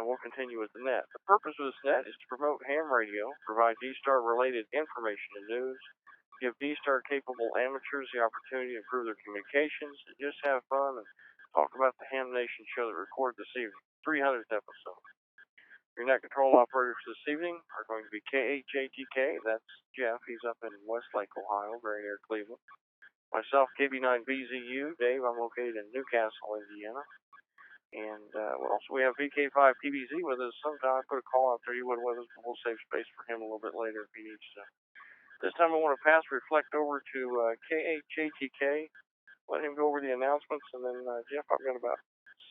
we'll continue with the net. The purpose of this net is to promote ham radio, provide D-Star related information and news, give D-Star capable amateurs the opportunity to improve their communications, and just have fun and talk about the Ham Nation show that recorded this evening, 300th episode. Your net control operators this evening are going to be KHATK, that's Jeff, he's up in Westlake, Ohio, very near Cleveland. Myself, KB9BZU, Dave, I'm located in Newcastle, Indiana. And we have VK5TBZ with us. Sometime I put a call out there, he would with us, but we'll save space for him a little bit later if he needs to. This time I want to reflect over to KHATK, let him go over the announcements, and then, Jeff, I've got about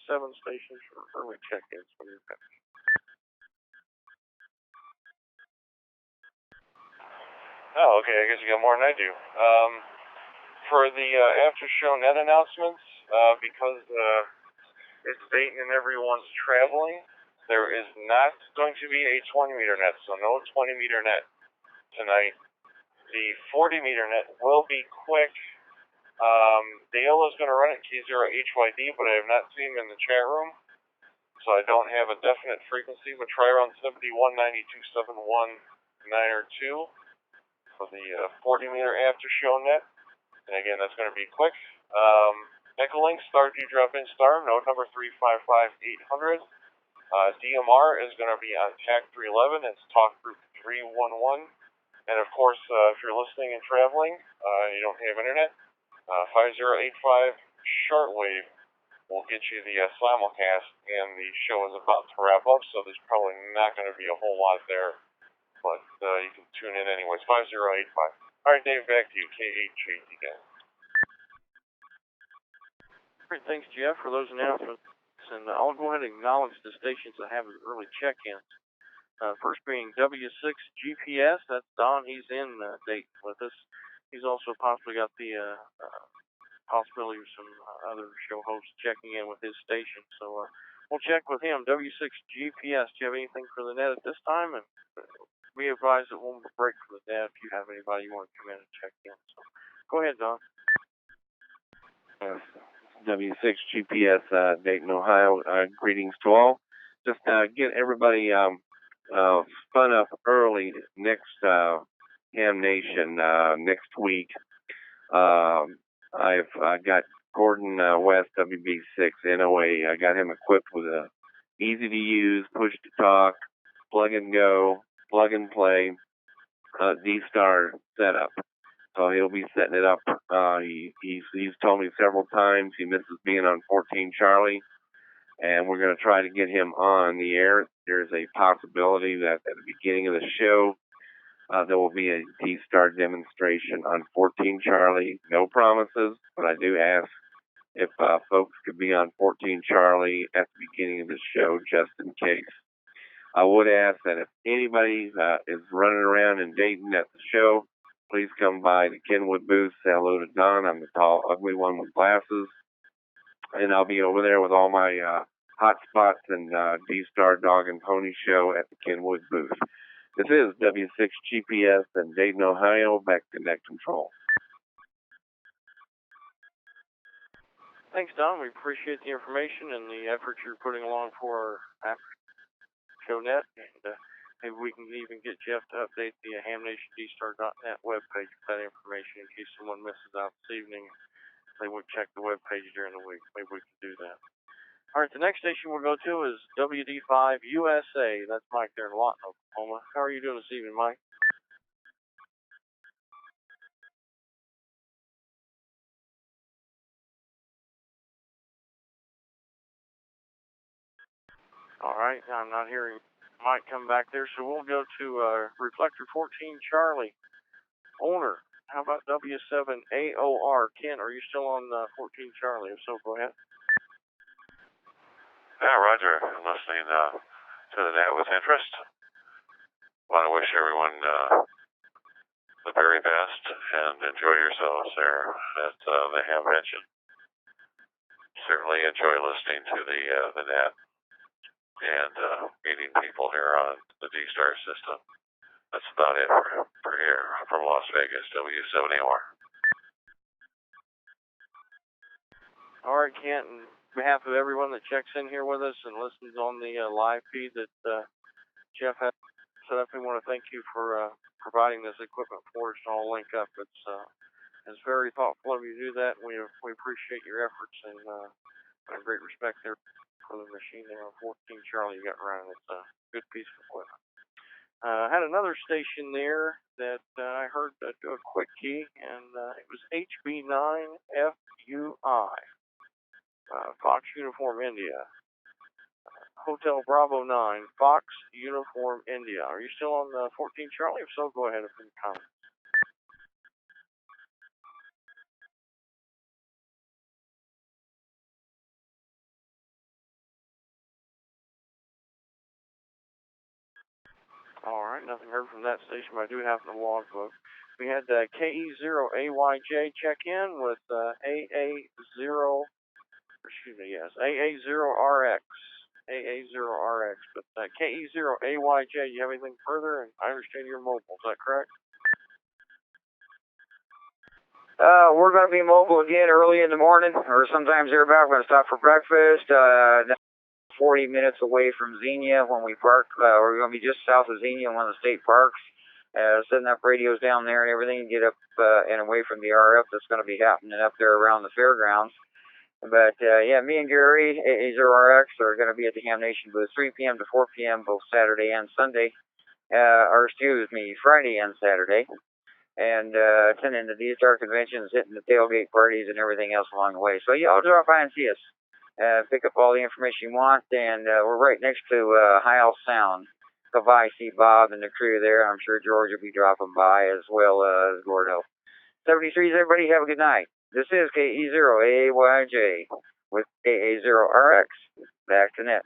7 stations for early check-ins when you're finished. Oh, okay, I guess you got more than I do. For the after-show net announcements, because it's Dayton and everyone's traveling, there is not going to be a 20-meter net, so no 20-meter net tonight. The 40-meter net will be quick. Dale is going to run it K0HYD, but I have not seen him in the chat room, so I don't have a definite frequency, but try around 719271 for the 40-meter after-show net. And again, that's going to be quick. Echolink Star 2 Drop-In Star, node number 355800. DMR is going to be on TAC 311. It's Talk Group 311. And of course, if you're listening and traveling, you don't have internet, 5085 shortwave will get you the simulcast, and the show is about to wrap up, so there's probably not going to be a whole lot there. But you can tune in anyways, 5085. All right, Dave, back to you, KHAT again. Great, thanks, Jeff, for those announcements. And I'll go ahead and acknowledge the stations that have early check-ins. First being W6 GPS, that's Don. He's in Dayton with us. He's also possibly got the possibility of some other show hosts checking in with his station. So we'll check with him. W6 GPS, do you have anything for the net at this time? And be advised that we'll break for the net if you have anybody you want to come in and check in. So go ahead, Don. W6 GPS, Dayton, Ohio. Greetings to all. Just get everybody spun up early next Ham Nation next week. I've got Gordon West, WB6 NOA. I got him equipped with a easy to use, push to talk, plug and go, plug and play D-Star setup. So he'll be setting it up. He's told me several times he misses being on 14 Charlie, and we're going to try to get him on the air. There's a possibility that at the beginning of the show there will be a D-Star demonstration on 14 Charlie. No promises, but I do ask if folks could be on 14 Charlie at the beginning of the show just in case. I would ask that if anybody is running around in Dayton at the show, please come by the Kenwood booth, say hello to Don. I'm the tall, ugly one with glasses. And I'll be over there with all my hot spots and D-Star Dog and Pony show at the Kenwood booth. This is W6 GPS in Dayton, Ohio. Back to net control. Thanks, Don. We appreciate the information and the effort you're putting along for our show net. And maybe we can even get Jeff to update the HamNationDStar.net webpage with that information in case someone misses out this evening. They would check the webpage during the week. Maybe we can do that. All right, the next station we'll go to is WD5 USA. That's Mike there in Lawton, Oklahoma. How are you doing this evening, Mike? All right, I'm not hearing Mike come back there, so we'll go to Reflector 14 Charlie. Owner, how about W7AOR? Ken, are you still on 14 Charlie? If so, go ahead. Yeah, Roger. I'm listening to the net with interest. Want to wish everyone the very best and enjoy yourselves there at the Ham Convention. Certainly enjoy listening to the net and meeting people here on the D-Star system. That's about it for here from Las Vegas, W7AOR. All right, Kenton. behalf of everyone that checks in here with us and listens on the live feed that Jeff has set up, we want to thank you for providing this equipment for us to all link up. It's very thoughtful of you to do that. We appreciate your efforts and have great respect there for the machine there on 14 Charlie you got running. It's a good piece of equipment. I had another station there that I heard do a quick key, and it was HB9FUI, Fox Uniform India. Hotel Bravo 9, Fox Uniform India. Are you still on 14 Charlie? If so, go ahead and comment. All right, nothing heard from that station, but I do have the logbook. We had KE0AYJ check in with AA0RX. AA0RX. But KE0AYJ, you have anything further? And I understand you're mobile, is that correct? We're going to be mobile again early in the morning, or sometimes thereabout. We're going to stop for breakfast. 40 minutes away from Xenia when we park. We're going to be just south of Xenia, one of the state parks. Setting up radios down there and everything to get up and away from the RF that's going to be happening up there around the fairgrounds. But yeah, me and Gary, AA0RX, are going to be at the Ham Nation booth 3 p.m. to 4 p.m. both Saturday and Sunday. Friday and Saturday. And attending the D-Star conventions, hitting the tailgate parties and everything else along the way. So y'all drop by and see us. Pick up all the information you want, and we're right next to Heil Sound. Come by, see Bob and the crew there. I'm sure George will be dropping by, as well as Gordo. 73s, everybody have a good night. This is KE0AYJ with AA0RX. Back to net.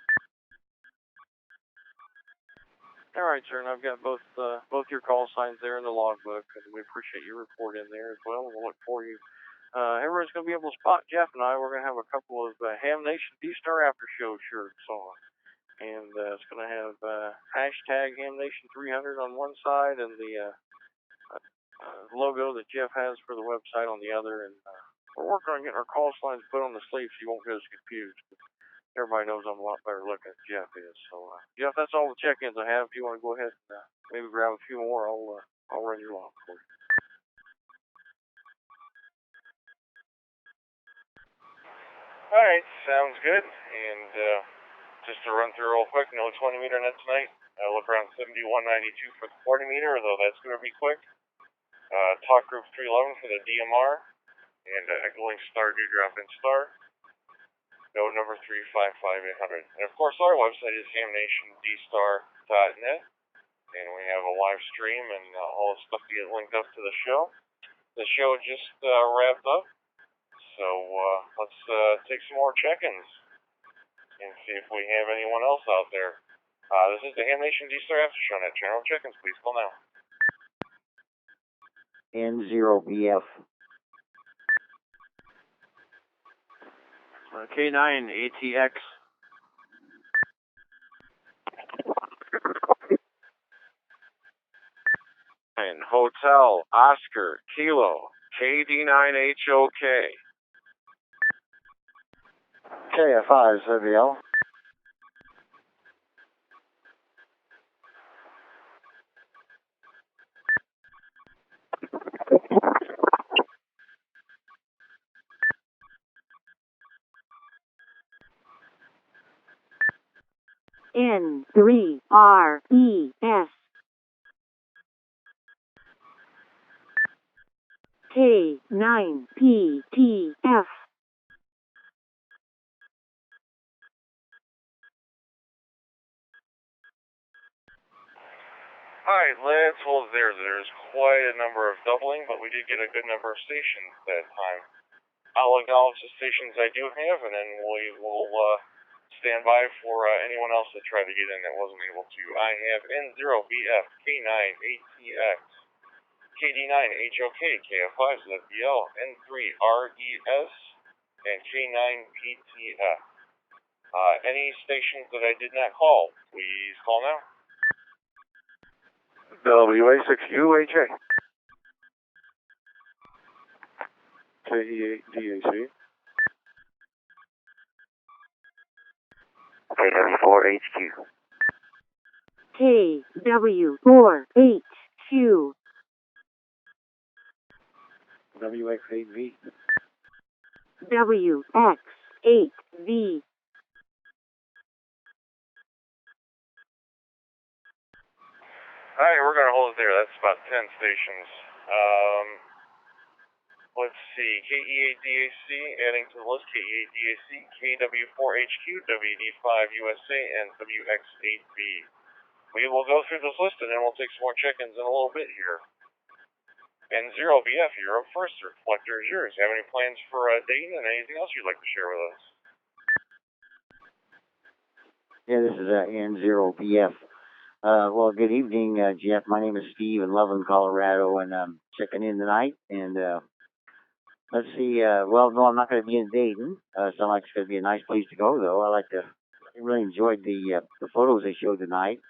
All right, sir, and I've got both your call signs there in the logbook, and we appreciate your report in there as well, and we'll look for you. Everyone's going to be able to spot Jeff and I. We're going to have a couple of Ham Nation D-Star After Show shirts on. And it's going to have hashtag Ham Nation 300 on one side and the logo that Jeff has for the website on the other. And we're working on getting our call signs put on the sleeve so you won't get us confused. Everybody knows I'm a lot better looking than Jeff is. So, Jeff, that's all the check-ins I have. If you want to go ahead and maybe grab a few more, I'll run your log for you. All right, sounds good. And just to run through real quick, no 20 meter net tonight. I'll look around 7192 for the 40 meter, though that's going to be quick. Talk group 311 for the DMR, and Echoing Star Dewdrop and Star. Node number 355800. And of course, our website is hamnationdstar.net, and we have a live stream and all the stuff to get linked up to the show. The show just wrapped up. So let's take some more check-ins and see if we have anyone else out there. This is the Ham Nation D-Star After Show Net. General check-ins, please call now. N0BF. K9 ATX. And Hotel Oscar Kilo KD9HOK. KF5 ZBL. N3RES. K9PTF. Alright, let's hold it there. There's quite a number of doubling, but we did get a good number of stations that time. I'll acknowledge the stations I do have, and then we will stand by for anyone else that tried to get in that wasn't able to. I have N0BF, K9ATX, KD9HOK, KF5ZBL, N3RES, and K9PTF. Any stations that I did not call, please call now. WA6UHA. KE8DAC. KW4HQ. KW4HQ. WX8V. WX8V. Alright, we're gonna hold it there. That's about 10 stations. Let's see. KE8DAC, adding to the list, KE8DAC, KW4HQ, WD5USA, and WX8V. We will go through this list and then we'll take some more check-ins in a little bit here. N0BF, you're up first. The reflector is yours. Have any plans for Dayton and anything else you'd like to share with us? Yeah, this is N0BF. Well, good evening, Jeff. My name is Steve in Loveland, Colorado, and I'm checking in tonight. And let's see. Well, no, I'm not going to be in Dayton. Sounds like it's going to be a nice place to go, though. I really enjoyed the photos they showed tonight,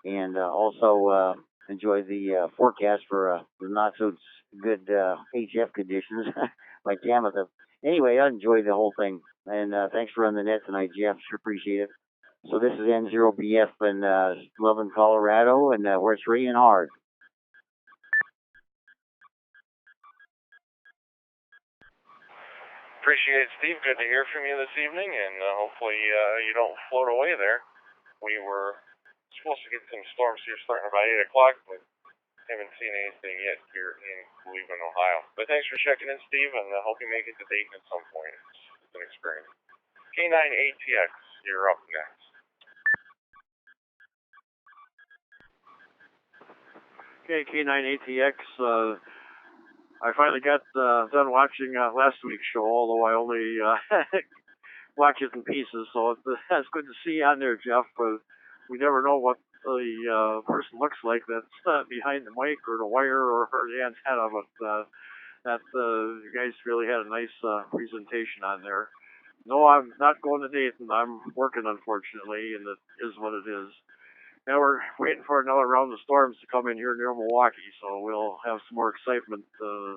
and also enjoyed the forecast for the not so good HF conditions like Tamitha. Anyway, I enjoyed the whole thing, and thanks for running the net tonight, Jeff. Sure appreciate it. So this is N0BF in Loveland, Colorado, and where it's raining hard. Appreciate it, Steve. Good to hear from you this evening, and hopefully you don't float away there. We were supposed to get some storms here starting about 8 o'clock, but haven't seen anything yet here in Cleveland, Ohio. But thanks for checking in, Steve, and I hope you make it to Dayton at some point. It's an experience. K9ATX, you're up next. Okay, K9ATX. I finally got done watching last week's show, although I only watch it in pieces, so that's good to see you on there, Jeff. But we never know what the person looks like that's behind the mic or the wire or the antenna, but you guys really had a nice presentation on there. No, I'm not going to Dayton. I'm working, unfortunately, and it is what it is. Now we're waiting for another round of storms to come in here near Milwaukee, so we'll have some more excitement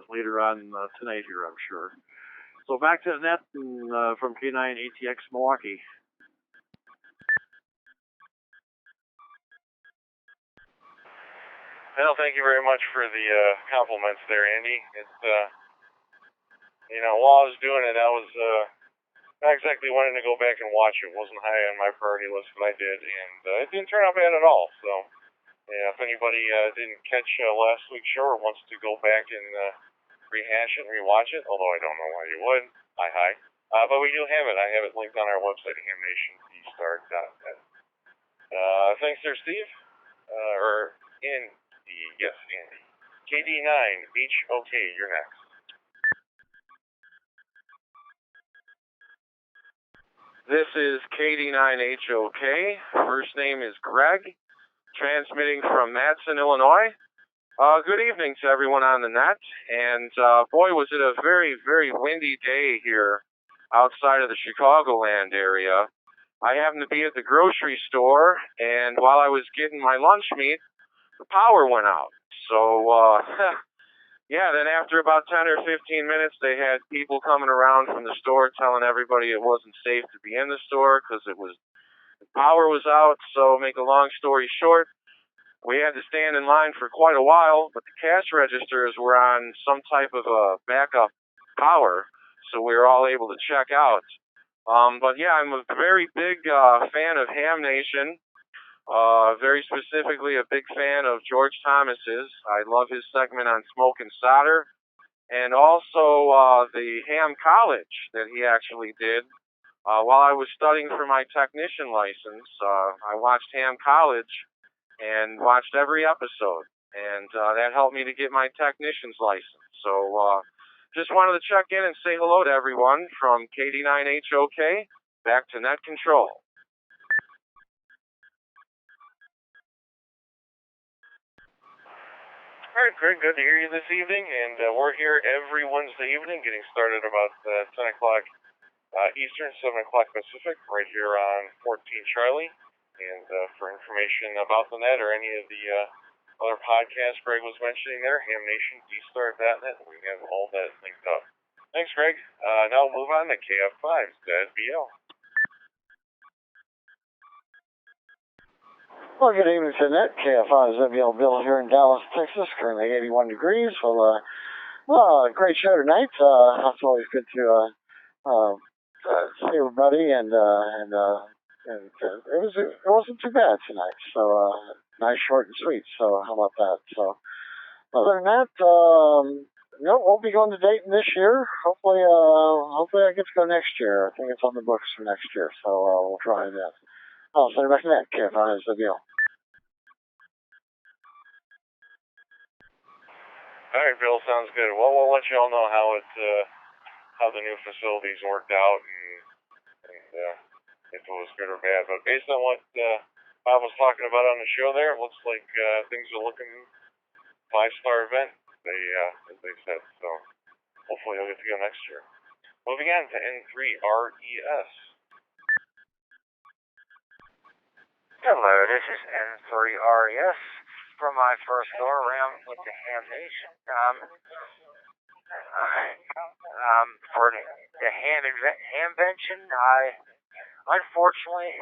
later on tonight here, I'm sure. So back to the net from K9ATX Milwaukee. Well, thank you very much for the compliments there, Andy. It's, while I was doing it, I was not exactly wanting to go back and watch it. It wasn't high on my priority list, but I did, and it didn't turn out bad at all. So, yeah, if anybody didn't catch last week's show or wants to go back and rehash it and rewatch it, although I don't know why you would, hi. But we do have it. I have it linked on our website, hamnationdstart.net. Thanks there, Steve. Or Andy, yes, Andy. KD9HOK, you're next. This is KD9HOK. First name is Greg, transmitting from Madison, Illinois. Good evening to everyone on the net. And boy, was it a very, very windy day here outside of the Chicagoland area. I happened to be at the grocery store, and while I was getting my lunch meat, the power went out. So, yeah, then after about 10 or 15 minutes, they had people coming around from the store telling everybody it wasn't safe to be in the store because the power was out. So, make a long story short, we had to stand in line for quite a while, but the cash registers were on some type of a backup power, so we were all able to check out. But yeah, I'm a very big fan of Ham Nation. Very specifically a big fan of George Thomas's. I love his segment on smoke and solder, and also the Ham College that he actually did. While I was studying for my technician license, I watched Ham College and watched every episode, and that helped me to get my technician's license. So just wanted to check in and say hello to everyone from KD9HOK, back to net control. All right, Greg, good to hear you this evening, and we're here every Wednesday evening, getting started about 10 o'clock Eastern, 7 o'clock Pacific, right here on 14 Charlie. And for information about the net or any of the other podcasts Greg was mentioning there, hamnationdstart.net, we have all that linked up. Thanks, Greg. Now we'll move on to KF5's ZBL. Well, good evening to Net. KFI Zebulon Bill here in Dallas, Texas. Currently 81 degrees. Well, great show tonight. It's always good to see everybody, and it wasn't too bad tonight. So nice, short, and sweet. So how about that? So other than that, no, won't be going to Dayton this year. Hopefully I get to go next year. I think it's on the books for next year. So we'll try that. I'll send it back to Net. KFI Zebulon. All right, Bill, sounds good. Well, we'll let you all know how how the new facilities worked out and if it was good or bad. But based on what Bob was talking about on the show there, it looks like things are looking 5-star event, as they said. So hopefully you'll get to go next year. Moving on to N3RES. Hello, this is N3RES from my first go around with the Ham Nation. For the Hamvention, unfortunately,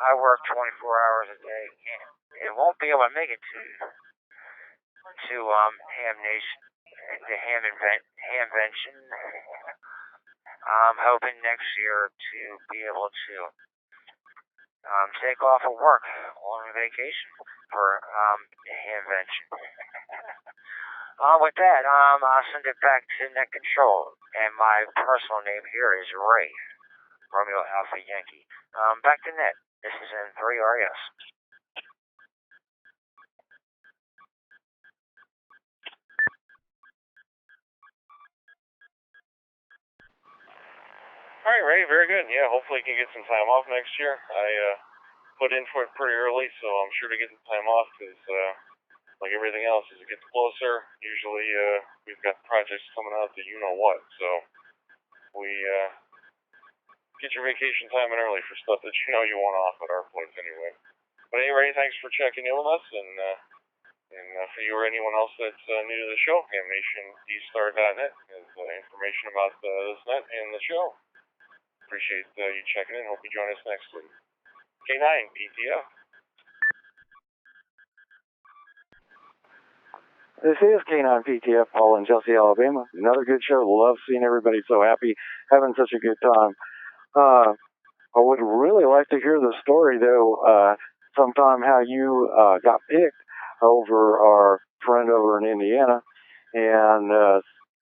I work 24 hours a day. It won't be able to make it to Ham Nation, the Hamvention. I'm hoping next year to be able to take off of work on vacation for the Hamvention. With that, I'll send it back to Net Control, and my personal name here is Ray, Romeo Alpha Yankee. Back to Net. This is N3RES. All right, Ray, very good. Yeah, hopefully you can get some time off next year. I put in for it pretty early, so I'm sure to get the time off because, like everything else, as it gets closer, usually we've got projects coming out that you know what. So we get your vacation time in early for stuff that you know you want off at our place anyway. But anyway, thanks for checking in with us, and for you or anyone else that's new to the show, HamNationDStar.net has information about this net and the show. Appreciate you checking in. Hope you join us next week. K9 PTF. This is K9 PTF, Paul in Chelsea, Alabama. Another good show. Love seeing everybody so happy, having such a good time. I would really like to hear the story, though, sometime how you got picked over our friend over in Indiana and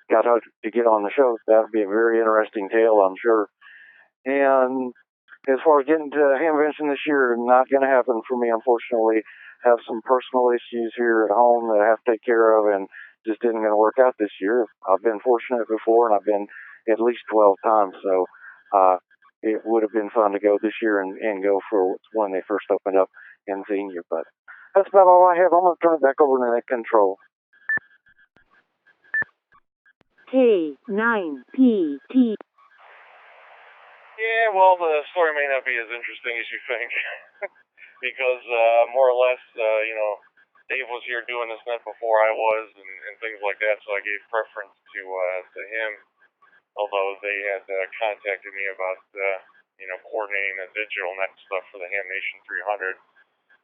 got to get on the show. That would be a very interesting tale, I'm sure. And as far as getting to Hamvention this year, not going to happen for me, unfortunately. Have some personal issues here at home that I have to take care of, and just isn't going to work out this year. I've been fortunate before, and I've been at least 12 times, so it would have been fun to go this year and go for when they first opened up in Xenia. But that's about all I have. I'm going to turn it back over to Net Control. K9PT. Yeah, well, the story may not be as interesting as you think. Because more or less, Dave was here doing this net before I was, and things like that. So I gave preference to him, although they had contacted me about coordinating the digital net stuff for the Ham Nation 300.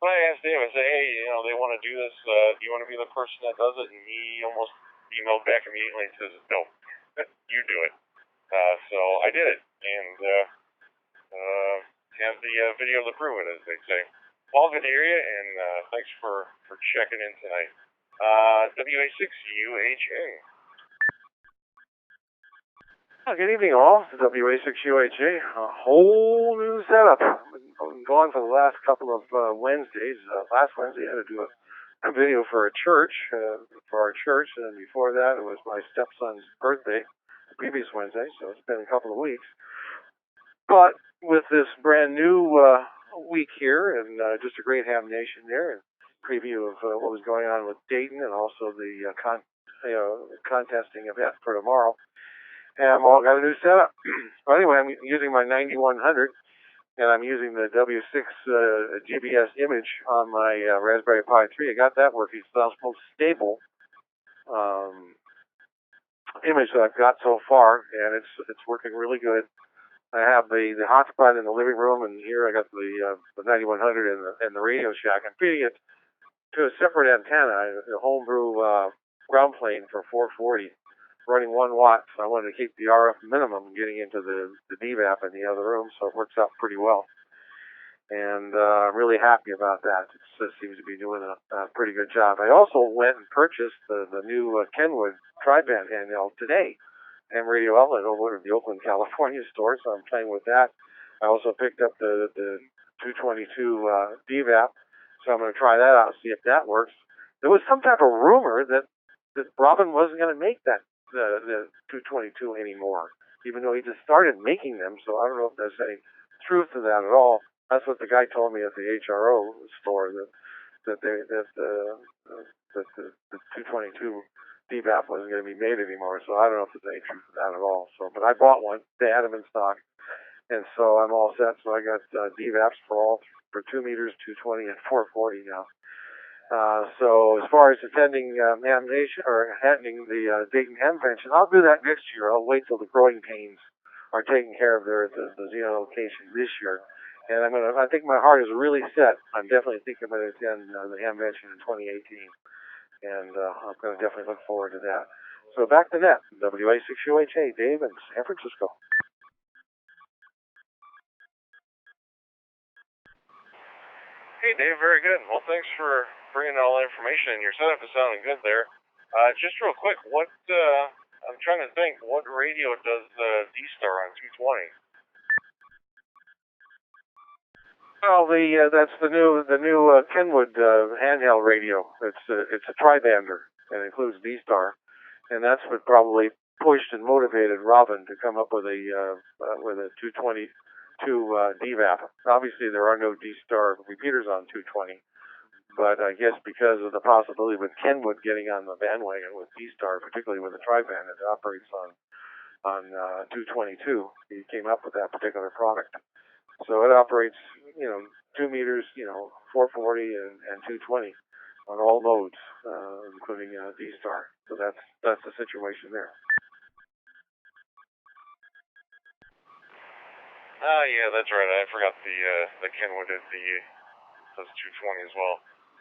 But I asked Dave, I said, hey, they want to do this. Do you want to be the person that does it? And he almost emailed back immediately and says, no, you do it. So I did it, and have the video to prove it, as they say. Paul, good to hear you, and thanks for checking in tonight. WA6UHA. Good evening, all. WA6UHA. A whole new setup. I've been gone for the last couple of Wednesdays. Last Wednesday, I had to do a video for a church, for our church, and before that, it was my stepson's birthday, the previous Wednesday, so it's been a couple of weeks. But with this brand new week here, and just a great Ham Nation there, and preview of what was going on with Dayton, and also the contesting event for tomorrow. And I've all got a new setup. Well, anyway, I'm using my 9100, and I'm using the W6 GBS image on my Raspberry Pi 3. I got that working. It's the most stable image that I've got so far, and it's working really good. I have the hotspot in the living room, and here I got the 9100 in the Radio Shack. I'm feeding it to a separate antenna, a homebrew ground plane for 440, running 1 watt. So I wanted to keep the RF minimum getting into the DVAP in the other room, so it works out pretty well. And I'm really happy about that. It seems to be doing a pretty good job. I also went and purchased the new Kenwood tri-band handheld today. Ham radio outlet over at the Oakland, California store, so I'm playing with that. I also picked up the 222 DVAP, so I'm going to try that out, see if that works. There was some type of rumor that Robin wasn't going to make the 222 anymore, even though he just started making them, so I don't know if there's any truth to that at all. That's what the guy told me at the HRO store, that the 222 DVAP wasn't going to be made anymore, so I don't know if there's any truth to that at all. So, but I bought one. They had them in stock, and so I'm all set. So I got DVAPs for 2 meters, 220, and 440 now. So as far as attending Ham Nation or attending the Dayton Ham Convention, I'll do that next year. I'll wait till the growing pains are taken care of there at the Xeno location this year. And I think my heart is really set. I'm definitely thinking I'm going to attend the Ham Convention in 2018. And I'm going to definitely look forward to that. So back to net, WA6UHA, Dave in San Francisco. Hey, Dave, very good. Well, thanks for bringing all that information in. Your setup is sounding good there. Just real quick, I'm trying to think, what radio does D-Star on 220? Well, that's the new Kenwood handheld radio. It's a tri-bander and includes D-Star, and that's what probably pushed and motivated Robin to come up with a 222 DVAP. Obviously, there are no D-Star repeaters on 220, but I guess because of the possibility with Kenwood getting on the bandwagon with D-Star, particularly with a tri-band that operates on 222, he came up with that particular product. So it operates, 2 meters, 440 and 220 on all modes, including D-Star. So that's the situation there. Yeah, that's right. I forgot the Kenwood does 220 as well.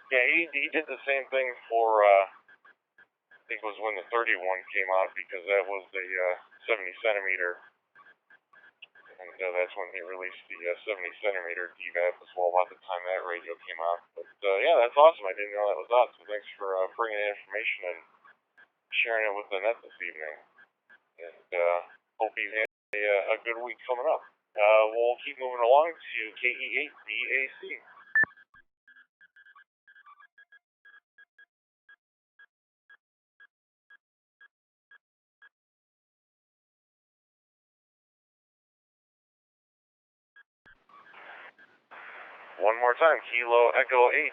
Yeah, he did the same thing for I think it was when the 31 came out, because that was a 70 centimeter. And that's when he released the 70 centimeter DVAP as well, about the time that radio came out. But yeah, that's awesome. I didn't know that was out, so thanks for bringing in information and sharing it with the net this evening. And hope you have a good week coming up. We'll keep moving along to KE8BAC. One more time, Kilo Echo 8,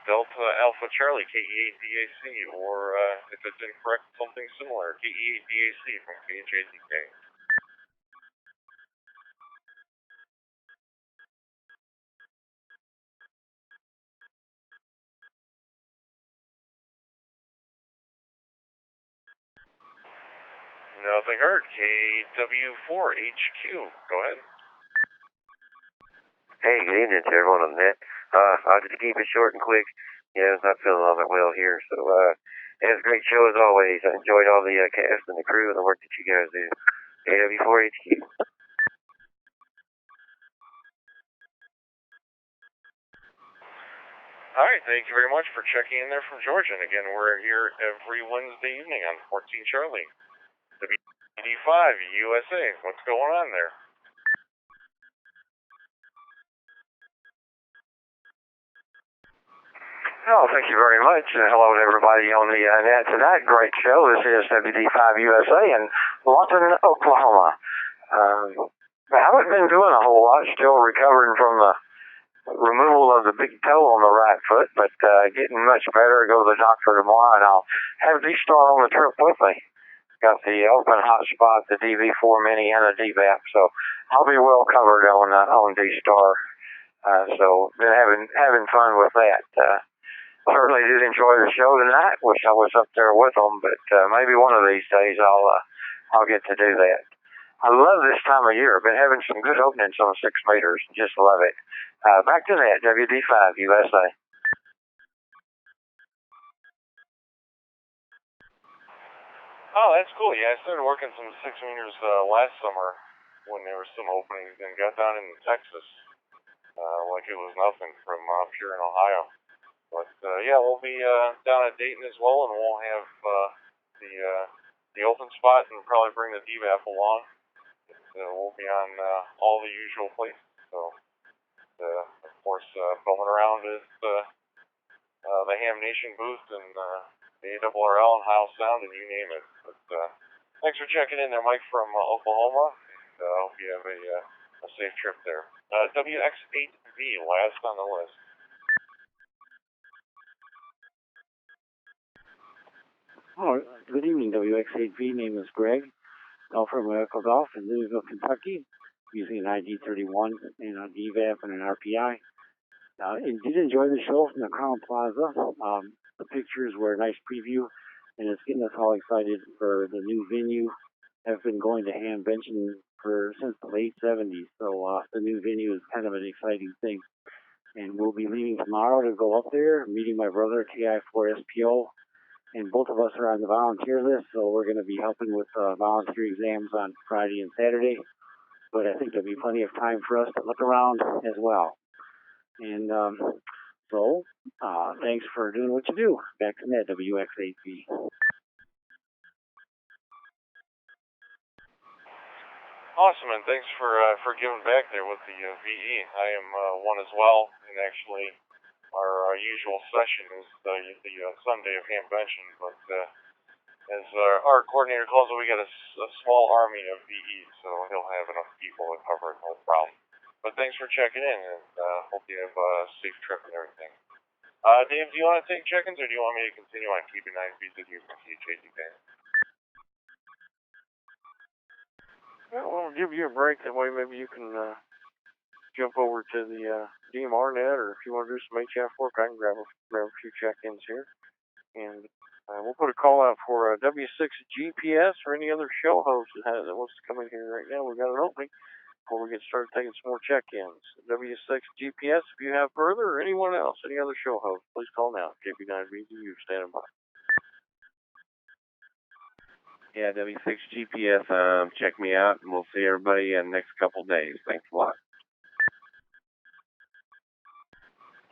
Delta Alpha Charlie, KE8BAC, or if it's incorrect, something similar, KE8BAC from KHATK. Nothing heard, KW4HQ, go ahead. Hey, good evening to everyone on the net. I'll just keep it short and quick. I was not feeling all that well here, so it was a great show as always. I enjoyed all the cast and the crew and the work that you guys do. KW4HQ. All right, thank you very much for checking in there from Georgia. And again, we're here every Wednesday evening on 14 Charlie. WD5 USA, what's going on there? Oh, thank you very much. Hello to everybody on the net tonight. Great show. This is WD5 USA in Lawton, Oklahoma. I haven't been doing a whole lot. Still recovering from the removal of the big toe on the right foot, but getting much better. I go to the doctor tomorrow, and I'll have D-Star on the trip with me. Got the open hotspot, the DV4 Mini, and the DVAP, so I'll be well covered on D-Star. So been having fun with that. Certainly did enjoy the show tonight. Wish I was up there with them, but maybe one of these days I'll get to do that. I love this time of year. I've been having some good openings on 6 meters. Just love it. Back to that, WD5, USA. Oh, that's cool. Yeah, I started working some 6 meters last summer when there were some openings and got down in Texas like it was nothing from up here in Ohio. But yeah, we'll be down at Dayton as well, and we'll have the open spot and probably bring the DVAP along. We'll be on all the usual places. So, of course, going around is the Ham Nation booth and the ARRL and House Sound and you name it. But thanks for checking in there, Mike from Oklahoma. And I hope you have a safe trip there. WX8V, last on the list. Oh, good evening, WX8V. Name is Greg. Golf from Echo Golf in Louisville, Kentucky, using an ID31 and a DVAP and an RPI. I did enjoy the show from the Crown Plaza. The pictures were a nice preview, and it's getting us all excited for the new venue. I've been going to Hamvention since the late 70s, so the new venue is kind of an exciting thing. And we'll be leaving tomorrow to go up there, meeting my brother, KI4SPO, and both of us are on the volunteer list, so we're going to be helping with volunteer exams on Friday and Saturday. But I think there'll be plenty of time for us to look around as well. And so, thanks for doing what you do. Back to net, WX8V. Awesome, and thanks for giving back there with the VE. I am one as well, and actually our usual session is the Sunday of Hamvention, but as our coordinator calls it, we got a small army of VEs, so he'll have enough people to cover it, no problem. But thanks for checking in, and hope you have a safe trip and everything. Dave, do you want to take check-ins, or do you want me to continue on keeping 9 feet with you from THAT Band? Well, we'll give you a break. That way maybe you can jump over to the DMR net, or if you want to do some HF work, I can grab a few check-ins here. And we'll put a call out for W6 GPS or any other show host that wants to come in here right now. We've got an opening before we get started taking some more check-ins. W6 GPS, if you have further, or anyone else, any other show host, please call now. KB9VDU, standing by. Yeah, W6 GPS, check me out, and we'll see everybody in the next couple days. Thanks a lot.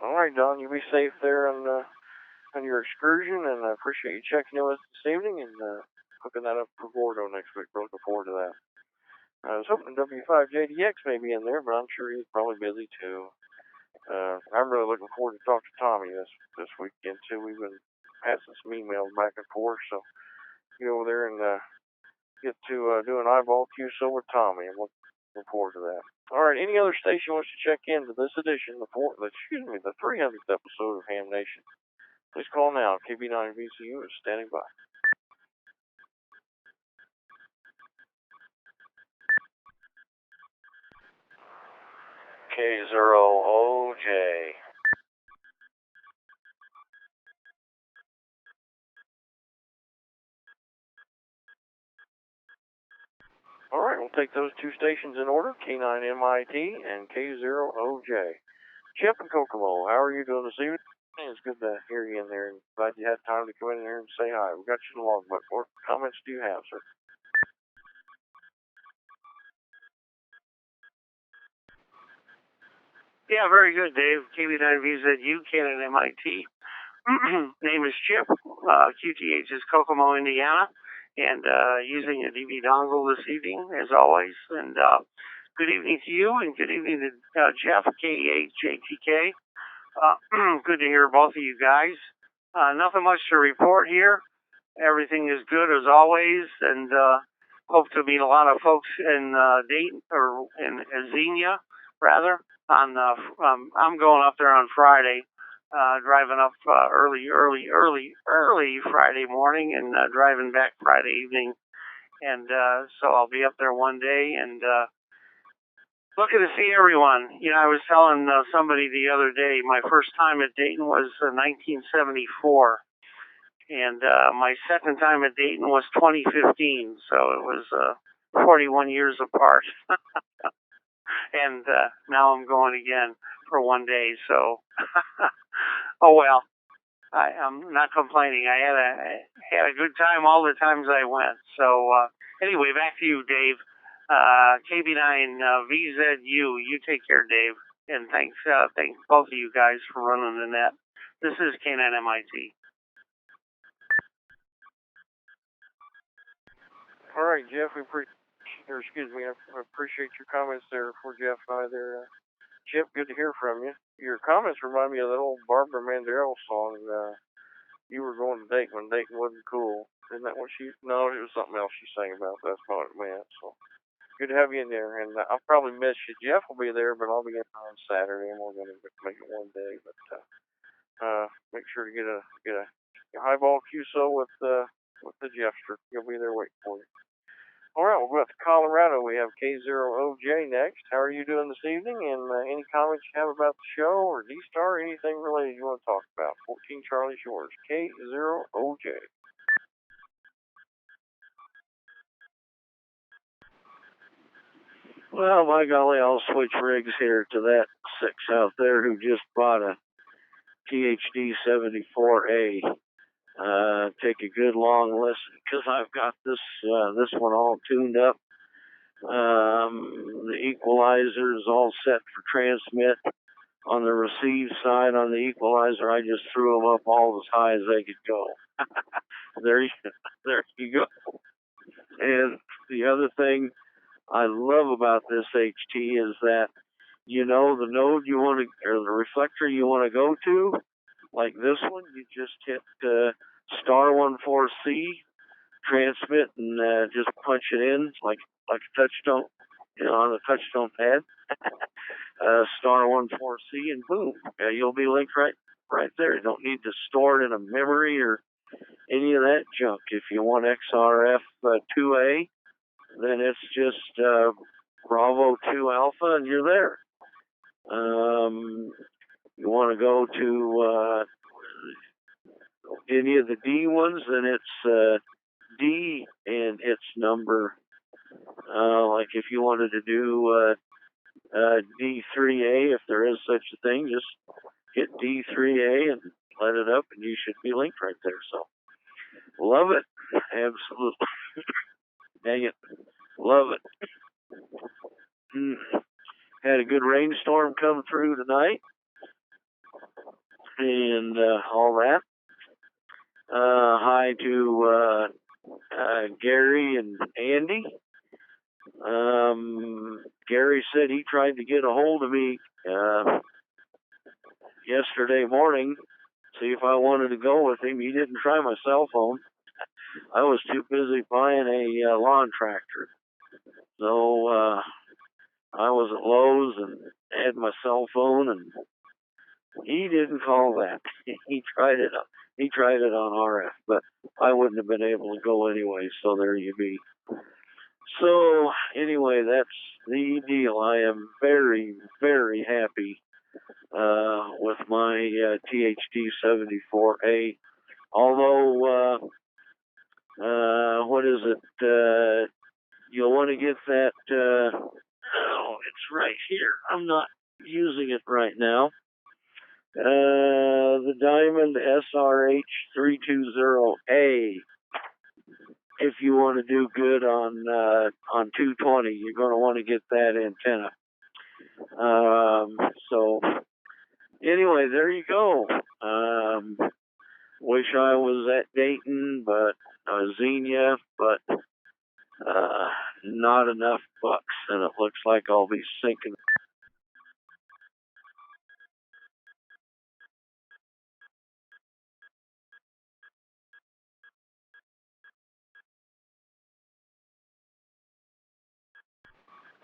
All right, Don, you be safe there on your excursion, and I appreciate you checking in with us this evening and hooking that up for Gordo next week. Looking forward to that. I was hoping W5JDX may be in there, but I'm sure he's probably busy too. I'm really looking forward to talking to Tommy this weekend too. We've been passing some emails back and forth, so go over there and get to do an eyeball QSO with Tommy, and look forward to that. All right, any other station wants to check into this edition, the 300th episode of Ham Nation, please call now. KB9VCU is standing by. K0OJ. All right, we'll take those two stations in order, K9MIT and K0OJ. Chip and Kokomo, how are you doing this evening? It's good to hear you in there, and glad you had time to come in here and say hi. We got you in the logbook. What comments do you have, sir? Yeah, very good, Dave. KB9VZU, Canada MIT. Name is Chip. QTH is Kokomo, Indiana. And using a DV dongle this evening, as always. And good evening to you, and good evening to Jeff, KEHJTK. Good to hear both of you guys. Nothing much to report here. Everything is good as always, and hope to meet a lot of folks in Dayton, or in Xenia, rather. I'm going up there on Friday. Driving up early Friday morning, and driving back Friday evening. And so I'll be up there one day and looking to see everyone. You know, I was telling somebody the other day, my first time at Dayton was 1974. And my second time at Dayton was 2015. So it was 41 years apart. And now I'm going again for 1 day. So, oh well, I'm not complaining. I had a good time all the times I went. So anyway, back to you, Dave. KB9 VZU. You take care, Dave. And thanks both of you guys for running the net. This is K9 MIT. All right, Jeff, I appreciate your comments there for Jeff there. Chip, good to hear from you. Your comments remind me of that old Barbara Mandrell song, You Were Going to Dayton When Dayton Wasn't Cool. Isn't that what no, it was something else she sang about. That's not what it meant. So good to have you in there. And I'll probably miss you. Jeff will be there, but I'll be in on Saturday, and we're going to make it 1 day. But make sure to get a highball QSO with the Jeffster. He'll be there waiting for you. All right, we'll go to Colorado. We have K0OJ next. How are you doing this evening? And any comments you have about the show or D-Star, anything related you want to talk about? 14 Charlie Shores, K0OJ. Well, by golly, I'll switch rigs here to that six out there who just bought a THD 74A. Take a good long listen because I've got this one all tuned up. The equalizer is all set for transmit. On the receive side, on the equalizer, I just threw them up all as high as they could go. there you go. And the other thing I love about this HT is that, you know, the node you want to, or the reflector you want to go to, like this one, you just hit star 14C, transmit, and just punch it in like a touchstone, you know, on a touchstone pad. Star 14C, and boom, you'll be linked right there. You don't need to store it in a memory or any of that junk. If you want XRF 2A, then it's just Bravo 2 Alpha, and you're there. You want to go to any of the D ones, then it's D and its number. Like if you wanted to do D3A, if there is such a thing, just hit D3A and let it up, and you should be linked right there. So, love it. Absolutely. Dang it. Love it. Had a good rainstorm come through tonight, and all that. Hi to Gary and Andy. Gary said he tried to get a hold of me yesterday morning, see if I wanted to go with him. He didn't try my cell phone. I was too busy buying a lawn tractor. So I was at Lowe's and had my cell phone, and he didn't call that. He tried it on RF, but I wouldn't have been able to go anyway, so there you be. So anyway, that's the deal. I am very, very happy with my THD 74A. Although, what is it? You'll want to get that. Oh, it's right here. I'm not using it right now. The Diamond SRH 320A. If you want to do good on 220, you're going to want to get that antenna. So anyway, there you go. Wish I was at Dayton, but Xenia, but not enough bucks, and it looks like I'll be sinking.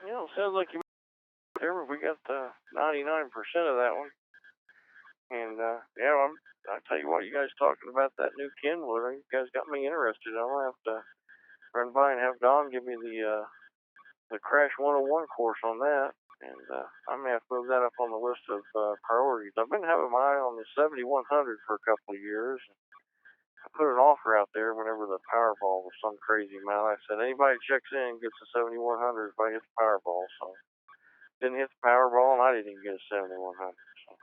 You know, it sounds like you there. We got 99% of that one. And yeah, I tell you what, you guys talking about that new Kenwood, you guys got me interested. I'll have to run by and have Don give me the Crash 101 course on that, and I may have to move that up on the list of priorities. I've been having my eye on the 7100 for a couple of years. I put an offer out there whenever the Powerball was some crazy amount. I said, anybody checks in gets a 7,100 if I hit the Powerball. So, didn't hit the Powerball, and I didn't even get a 7,100. So,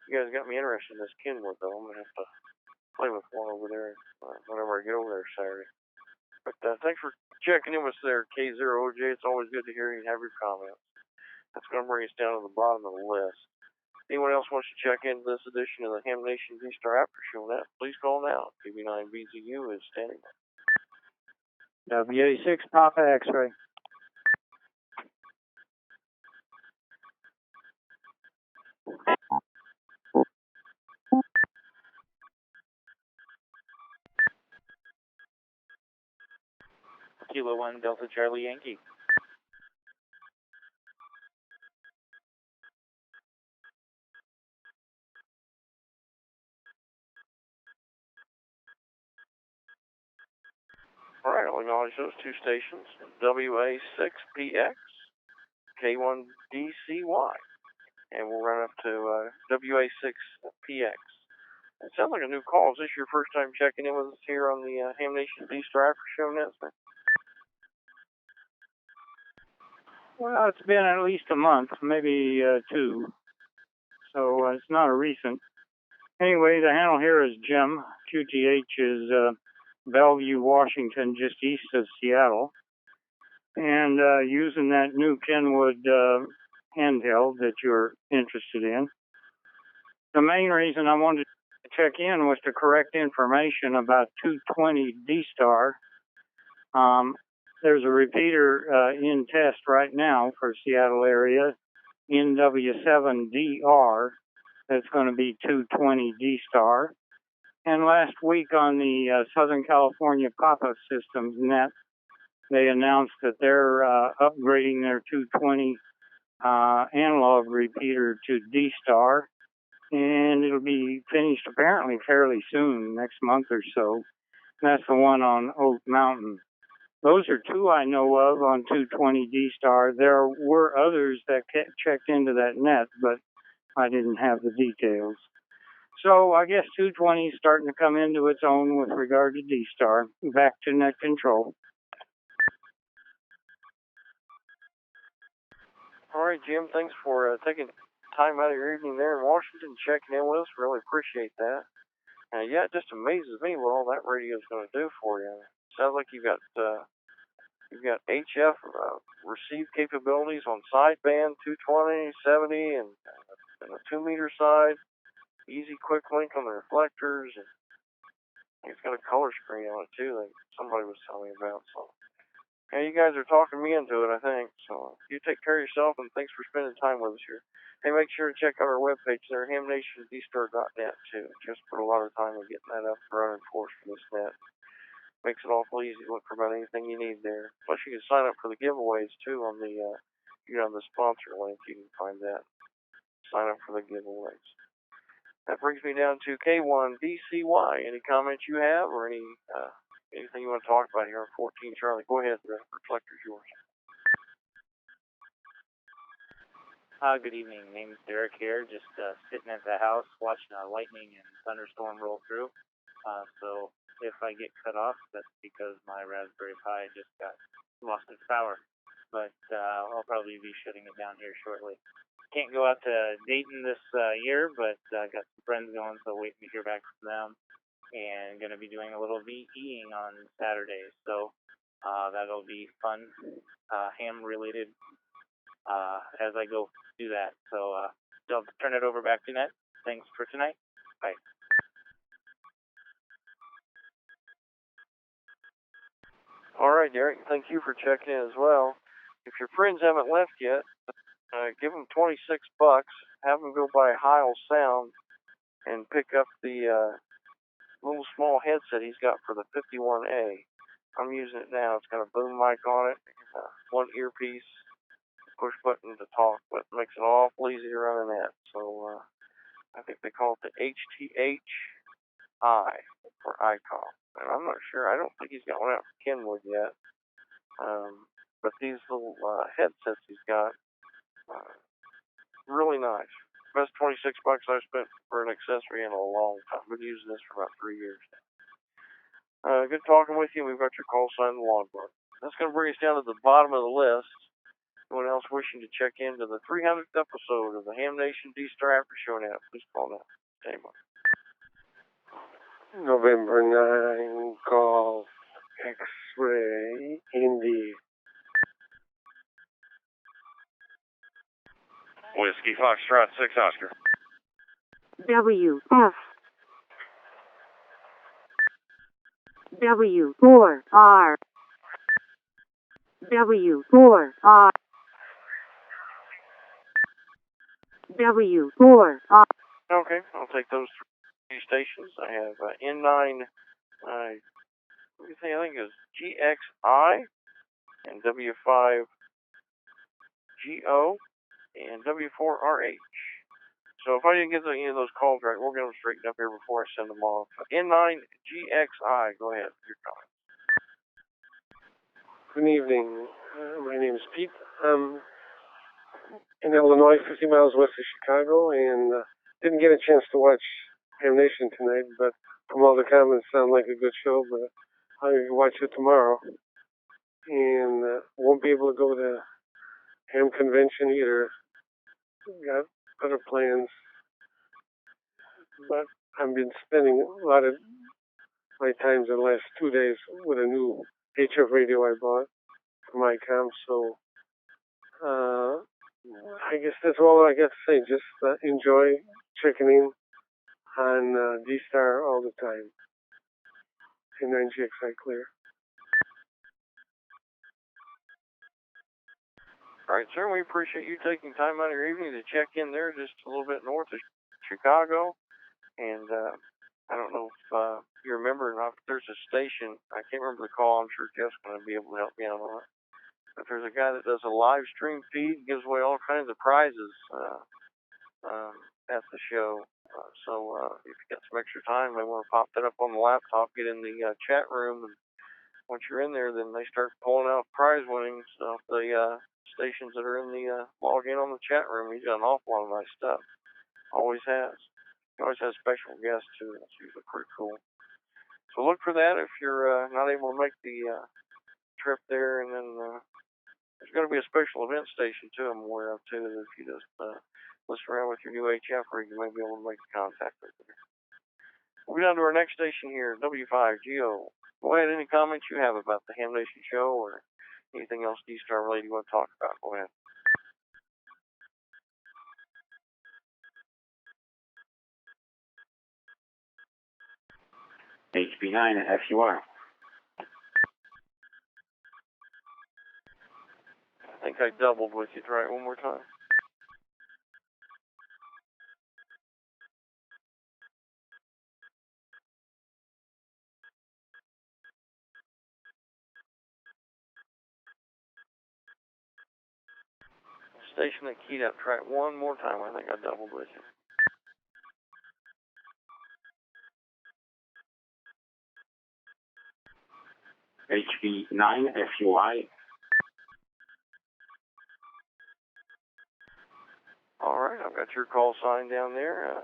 you guys got me interested in this Kenwood, though. I'm going to have to play with one over there whenever I get over there Saturday. But thanks for checking in with us there, K0OJ. It's always good to hear you and have your comments. That's going to bring us down to the bottom of the list. Anyone else wants to check into this edition of the Ham Nation D-Star After Show Net, please call now. KB9BZU is standing by. WA6 Papa X-ray. Kilo 1 Delta Charlie Yankee. All right, I'll acknowledge those two stations, WA6PX, K1DCY, and we'll run up to WA6PX. It sounds like a new call. Is this your first time checking in with us here on the Ham Nation D-Star After Show Net, sir? Well, it's been at least a month, maybe 2, so it's not a recent. Anyway, the handle here is Jim. QTH is Bellevue, Washington, just east of Seattle. And using that new Kenwood handheld that you're interested in. The main reason I wanted to check in was to correct information about 220 D-Star. There's a repeater in test right now for Seattle area, NW7DR, that's going to be 220 D-Star. And last week on the Southern California Papa Systems net, they announced that they're upgrading their 220 analog repeater to D-Star, and it'll be finished apparently fairly soon, next month or so. That's the one on Oak Mountain. Those are two I know of on 220 D-Star. There were others that checked into that net, but I didn't have the details. So I guess 220 is starting to come into its own with regard to D-Star. Back to net control. All right, Jim, thanks for taking time out of your evening there in Washington, checking in with us. Really appreciate that. Yeah, it just amazes me what all that radio is going to do for you. Sounds like you've got HF receive capabilities on sideband 220, 70, and a 2-meter side. Easy, quick link on the reflectors. And it's got a color screen on it too, that somebody was telling me about. So, yeah, you guys are talking me into it, I think. So, you take care of yourself, and thanks for spending time with us here. Hey, make sure to check out our webpage there, hamnationdStar.net too. Just put a lot of time in getting that up and running for us for this net. Makes it awful easy to look for about anything you need there. Plus, you can sign up for the giveaways too on the the sponsor link. You can find that. Sign up for the giveaways. That brings me down to K1DCY. Any comments you have, or anything you want to talk about here on 14 Charlie? Go ahead. The reflector's yours. Good evening. Name's Derek here. Just sitting at the house watching a lightning and thunderstorm roll through. So if I get cut off, that's because my Raspberry Pi just lost its power. But I'll probably be shutting it down here shortly. Can't go out to Dayton this year, but I got some friends going, so waiting to hear back from them. And going to be doing a little VEing on Saturday, so that'll be fun, ham-related as I go do that. So I'll turn it over back to Net. Thanks for tonight. Bye. All right, Derek. Thank you for checking in as well. If your friends haven't left yet, give them $26. Have them go by Heil Sound and pick up the little small headset he's got for the 51A. I'm using it now. It's got a boom mic on it, one earpiece, push button to talk, but it makes it awful easy to run a net. So I think they call it the HTH-I for ICOM. And I'm not sure. I don't think he's got one out for Kenwood yet. But these little headsets he's got, really nice. Best $26 I've spent for an accessory in a long time. I've been using this for about 3 years now. Good talking with you. We've got your call sign in the logbook. That's going to bring us down to the bottom of the list. Anyone else wishing to check into the 300th episode of the Ham Nation D-Star After Show now, please call now. Stand by. November 9, Golf, X-Ray, Indy. Whiskey Foxtrot 6 Oscar. W, F. W, 4, R. W, 4, R. W, 4, R. Okay, I'll take those three stations. I have N9, what do you think? I think it's GXI and W5 GO and W4RH. So if I didn't get any of those calls right, we'll get them straightened up here before I send them off. N9 GXI, go ahead, your comment. Good evening. My name is Pete. I'm in Illinois, 50 miles west of Chicago, and didn't get a chance to watch Ham Nation tonight, but from all the comments, sound like a good show, but I'll watch it tomorrow. And won't be able to go to Ham Convention either. Got other plans. But I've been spending a lot of my times in the last 2 days with a new HF radio I bought from ICOM, so I guess that's all I got to say. Just enjoy checking in on D-Star all the time. And 9GXI clear. All right, sir, we appreciate you taking time out of your evening to check in there just a little bit north of Chicago. And I don't know if you remember or not, but there's a station, I can't remember the call, I'm sure Jeff's going to be able to help me out on it. But there's a guy that does a live stream feed, gives away all kinds of prizes at the show. So if you got some extra time, they want to pop that up on the laptop, get in the chat room, and once you're in there, then they start pulling out prize winnings off the stations that are in the log in on the chat room. He's got an awful lot of nice stuff. Always has. He always has special guests too. That's usually pretty cool. So look for that if you're not able to make the trip there. And then there's going to be a special event station too, I'm aware of too, that if you just listen around with your new HF rig, you may be able to make contact with it. We'll go down to our next station here, W5GO. Go ahead, any comments you have about the Ham Nation show or anything else D-Star related you want to talk about, go ahead. HB9 FUR. I think I doubled with you. Try it one more time. Station that keyed up. Try it one more time. I think I doubled with you. HB9 FUI. All right, I've got your call sign down there.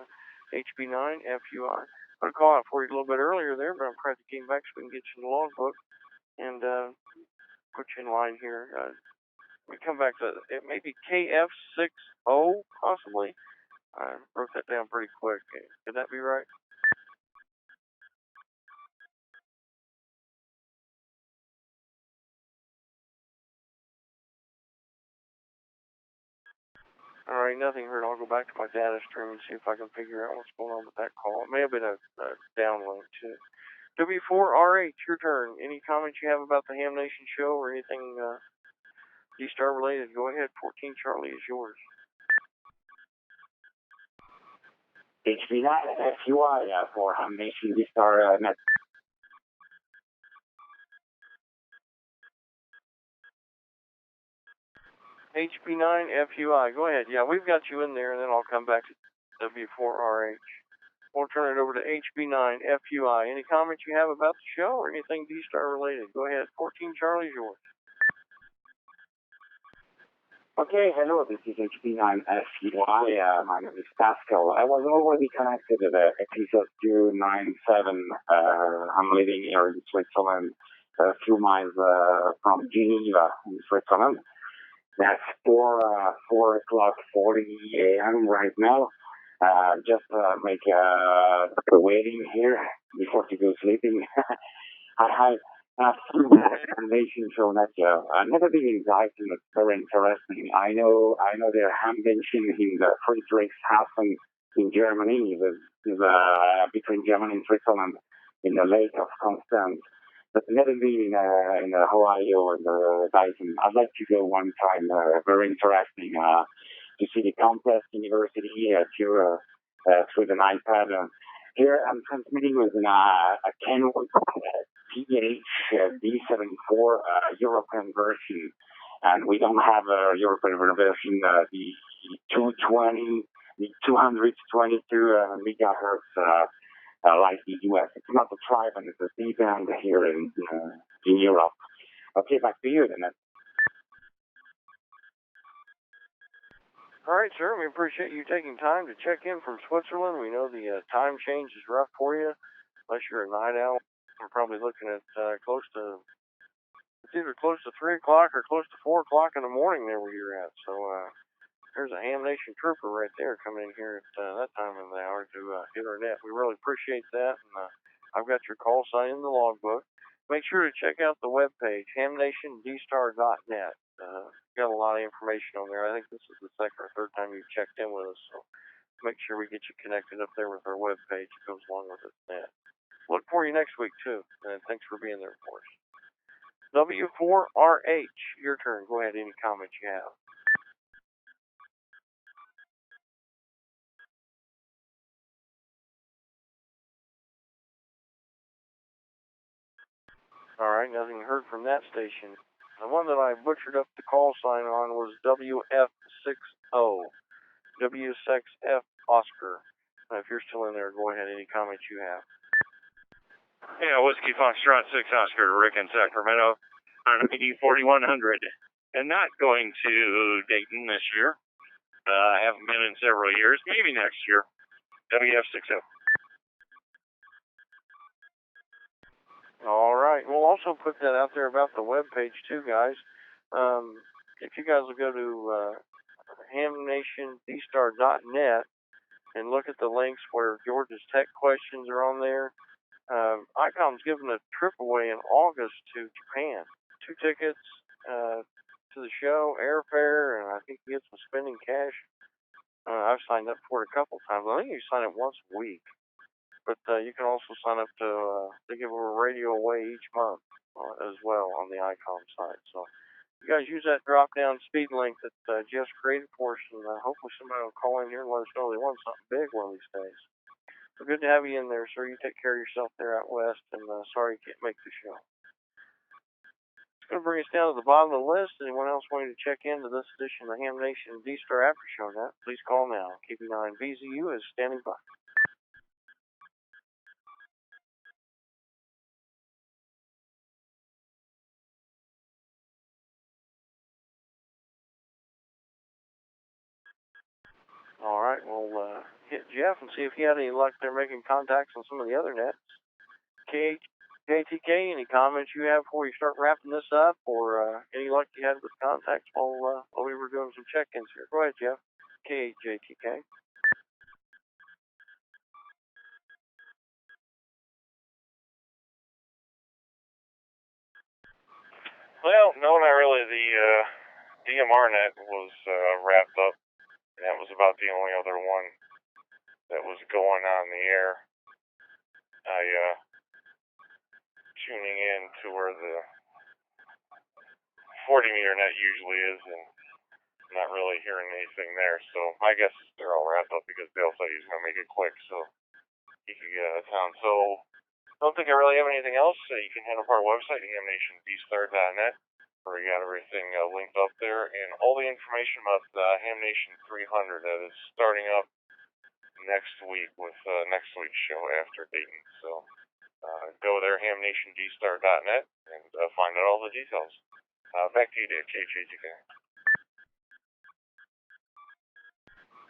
HB9 FUI. I'm going to call out for you a little bit earlier there, but I'm glad you came back so we can get you in the logbook and put you in line here. We come back to it may be KF60 possibly. I wrote that down pretty quick. Could that be right? All right, nothing heard. I'll go back to my data stream and see if I can figure out what's going on with that call. It may have been a downlink too. W4RH, your turn. Any comments you have about the Ham Nation show or anything D-Star related? Go ahead. 14 Charlie is yours. HB9 FUI for Ham Nation D-Star net. HB9 FUI. Go ahead. Yeah, we've got you in there, and then I'll come back to W4RH. We'll turn it over to HB9 FUI. Any comments you have about the show or anything D-Star related? Go ahead. 14 Charlie's yours. Okay, hello, this is HP9FUI. My name is Pascal. I was already connected to the episode 297. I'm living here in Switzerland, a few miles from Geneva in Switzerland. That's 4 o'clock 40 a.m. right now. Just make waiting here before to go sleeping. I have Nation show that I've never been invited. It's very interesting. I know their convention in the Friedrichshafen in Germany, between Germany and Switzerland, in the Lake of Constance. But never been in Ohio or the Dyson. I'd like to go one time. Very interesting to see the Compass University through an iPad. Here I'm transmitting with a Canon PH D74 European version, and we don't have a European version. The 222 megahertz. Like the US. It's not the tri-band, it's a D-band here in Europe. Okay, back to you then. All right, sir. We appreciate you taking time to check in from Switzerland. We know the time change is rough for you, unless you're a night owl. We're probably looking at it's either close to 3 o'clock or close to 4 o'clock in the morning there where you're at. So there's a Ham Nation trooper right there coming in here at that time of the hour to hit our net. We really appreciate that, and I've got your call sign in the logbook. Make sure to check out the webpage, hamnationdstar.net. Got a lot of information on there. I think this is the second or third time you've checked in with us, so make sure we get you connected up there with our webpage. It goes along with this net. Look for you next week, too, and thanks for being there for us. W4RH, your turn. Go ahead, any comments you have. All right, nothing heard from that station. The one that I butchered up the call sign on was WF60, W6F Oscar. If you're still in there, go ahead, any comments you have. Yeah, Whiskey Foxtrot 6 Oscar, Rick in Sacramento, on ID 4100. And not going to Dayton this year. I haven't been in several years, maybe next year. WF60. All right. We'll also put that out there about the webpage, too, guys. If you guys will go to hamnationdStar.net and look at the links where George's Tech questions are on there, ICOM's giving a trip away in August to Japan. 2 tickets to the show, airfare, and I think you get some spending cash. I've signed up for it a couple times. I think you sign up once a week. But you can also sign up to, they give a radio away each month as well on the ICOM site. So you guys use that drop-down speed link that Jeff's created for us, and hopefully somebody will call in here and let us know they want something big one of these days. So good to have you in there, sir. You take care of yourself there out west, and sorry you can't make the show. It's going to bring us down to the bottom of the list. Anyone else wanting to check into this edition of the Ham Nation D-Star After Show net, please call now. KP9 VZU is standing by. All right, we'll hit Jeff and see if he had any luck there making contacts on some of the other nets. JTK, any comments you have before you start wrapping this up, or any luck you had with contacts while we were doing some check-ins here? Go ahead, Jeff. JTK. Well, no, not really. The DMR net was wrapped up, and that was about the only other one that was going on the air. I tuning in to where the 40-meter net usually is, and I'm not really hearing anything there. So my guess is they're all wrapped up because Dale said he's going to make it quick so he could get out of town. So I don't think I really have anything else. You can head up our website, hamnationdStar.net, where we got everything linked up there, and all the information about Ham Nation 300 that is starting up next week with next week's show after Dayton. So go there, hamnationstar.net, and find out all the details. Back to you, Dave. KJTK.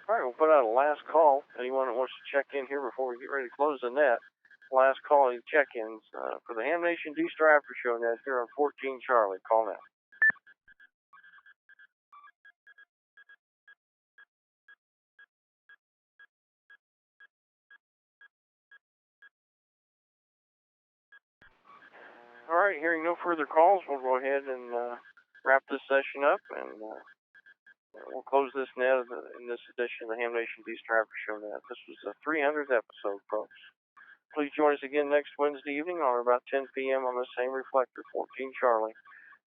All right, we'll put out a last call. Anyone that wants to check in here before we get ready to close the net, last call and check-ins for the Ham Nation D-Star After Show net here on 14 Charlie. Call now. All right, hearing no further calls, we'll go ahead and wrap this session up, and we'll close this net in this edition of the Ham Nation D-Star After Show net. This was the 300th episode, folks. Please join us again next Wednesday evening on about 10 p.m. on the same reflector, 14 Charlie.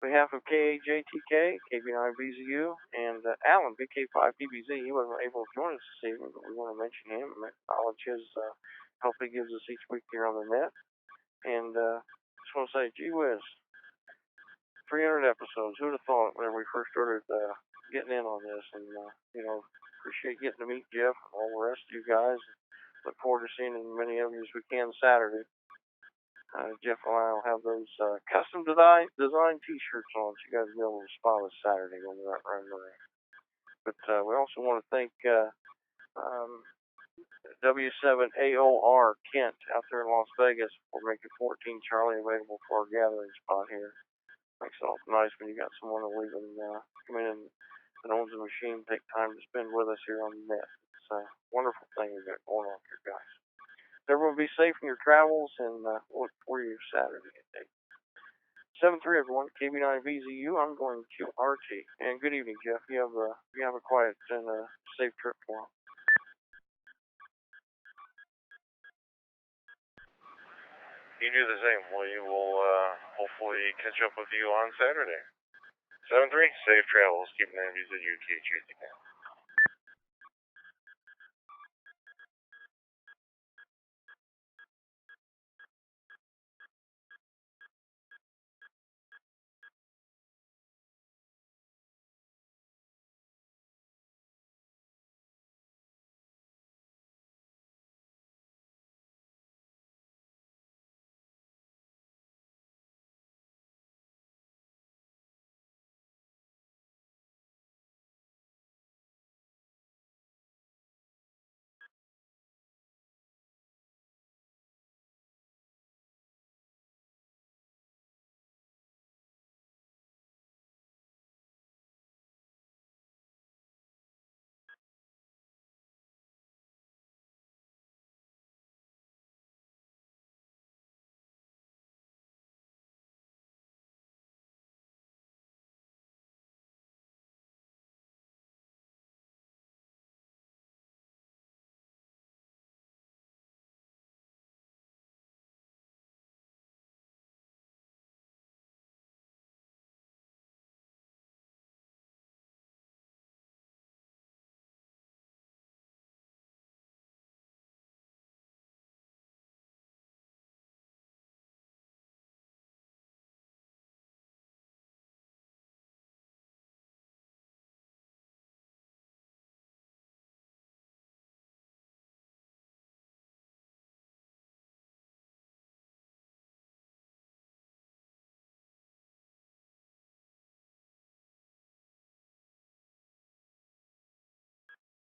On behalf of KAJTK, KB9BZU, and Alan, BK5PBZ, he wasn't able to join us this evening, but we want to mention him and acknowledge his help he gives us each week here on the net. And just want to say, gee whiz, 300 episodes. Who'd have thought whenever we first started getting in on this? And, appreciate getting to meet Jeff and all the rest of you guys. Look forward to seeing as many of you as we can Saturday. Jeff and I will have those custom design T-shirts on, so you guys will be able to spot us Saturday when we're out running around. But we also want to thank W7AOR Kent out there in Las Vegas for making 14 Charlie available for our gathering spot here. Makes it awful nice when you got someone that will even come in and owns a machine, take time to spend with us here on the net. It's a wonderful thing we've got going on here, guys. Everyone be safe in your travels, and look for you Saturday at 8. 7-3, everyone. KB9VZU. I'm going to RT. And good evening, Jeff. You have a quiet and safe trip for him. You do the same. We will hopefully catch up with you on Saturday. 7-3, safe travels. Keep 90s at UTH.